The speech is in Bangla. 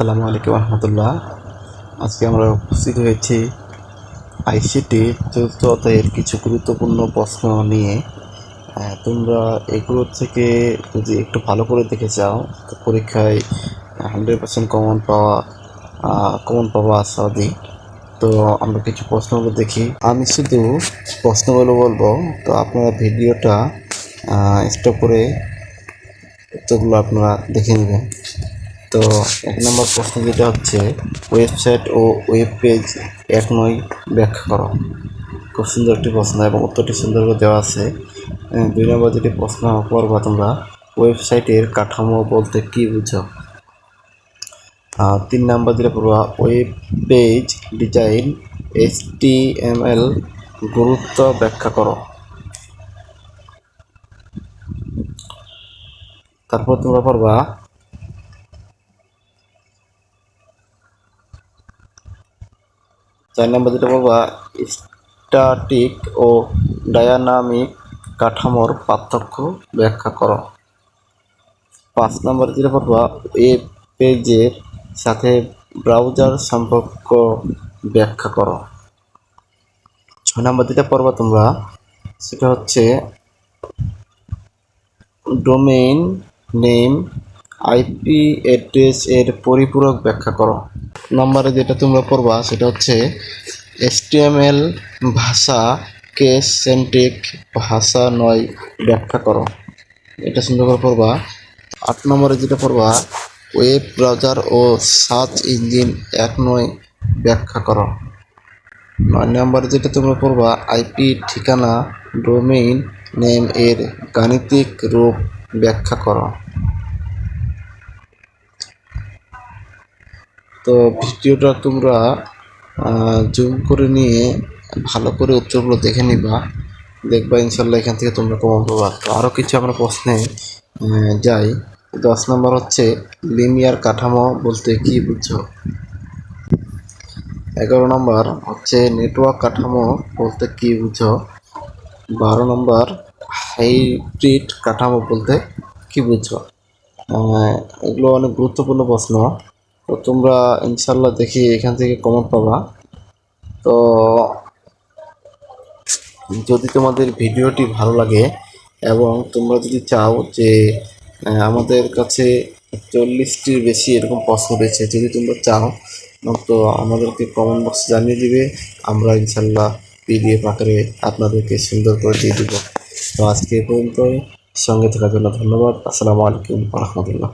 আসসালামু আলাইকুম রহমতুল্লাহ। আজকে আমরা উপস্থিত হয়েছি আইসিটি চতুর্থ অধ্যায়ের কিছু গুরুত্বপূর্ণ প্রশ্ন নিয়ে। তোমরা এগুলোর থেকে যদি একটু ভালো করে দেখে যাও তো পরীক্ষায় 100% কমন পাওয়া আশাবাদী। তো আমরা কিছু প্রশ্নগুলো দেখি। আমি শুধু প্রশ্নগুলো বলবো, তো আপনারা ভিডিওটা স্টপ করে উত্তরগুলো আপনারা দেখে নেবেন। তো 1 নম্বর প্রশ্ন যেটা হচ্ছে, ওয়েবসাইট ও ওয়েব পেজ এক নয় ব্যাখ্যা করো। খুব সুন্দর একটি প্রশ্ন এবং উত্তরটি সুন্দর করে দেওয়া আছে। 2 নম্বর যেটি প্রশ্ন করবা তোমরা, ওয়েবসাইটের কাঠামো বলতে কী বুঝো? 3 নম্বর যেটা পড়বা, ওয়েব পেজ ডিজাইন HTML গুরুত্ব ব্যাখ্যা করো। তারপর তোমরা পড়বা 4 নম্বর যেটা পড়বা, স্ট্যাটিক ও ডায়নামিক কাঠামোর পার্থক্য ব্যাখ্যা করো। 5 নম্বর যেটা পড়বা, ওয়েব পেজের সাথে ব্রাউজার সম্পর্ক ব্যাখ্যা করো। 6 নম্বর যেটা পড়বা তোমরা, সেটা হচ্ছে ডোমেইন নেম আইপি অ্যাড্রেস এর পরিপূরক ব্যাখ্যা করো। নম্বরে যেটা তোমরা পড়বা সেটা হচ্ছে HTML ভাষা কেস সেন্ট্রিক ভাষা নয় ব্যাখ্যা করো। এটা সুন্দর করে পড়বা। 8 নম্বরে যেটা পড়বা, ওয়েব ব্রাউজার ও সার্চ ইঞ্জিন এক নয় ব্যাখ্যা করো। 9 নম্বরে যেটা তোমরা পড়বা, আইপি ঠিকানা ডোমেইন নেম এর গাণিতিক রূপ ব্যাখ্যা করো। তো ভিডিওটা তোমরা জুম করে নিয়ে ভালো করে উত্তরগুলো দেখে নিবা, দেখবা ইনশাল্লাহ এখান থেকে তোমরা কমন পাবা। তো আরও কিছু আমরা প্রশ্নে যাই। 10 নম্বর হচ্ছে, লিনিয়ার কাঠামো বলতে কি বুঝো? 11 নম্বর হচ্ছে, নেটওয়ার্ক কাঠামো বলতে কি বুঝো? 12 নম্বর, হাইব্রিড কাঠামো বলতে কি বুঝো? এগুলো অনেক গুরুত্বপূর্ণ প্রশ্ন। তো তোমরা ইনশাল্লাহ দেখি এখান থেকে কমন পাবা। তো যদি তোমাদের ভিডিওটি ভালো লাগে এবং তোমরা যদি চাও যে আমাদের কাছে 40টির বেশি এরকম প্রশ্ন রয়েছে, যদি তোমরা চাও তো আমাদেরকে কমেন্ট বক্সে জানিয়ে দিবে, আমরা ইনশাল্লাহ PDF আকারে আপনাদেরকে সুন্দর করে দিয়ে দেবো। তো আজকে এই পর্যন্তই, সঙ্গে থাকার জন্য ধন্যবাদ। আসসালামু আলাইকুম রহমতুল্লাহ।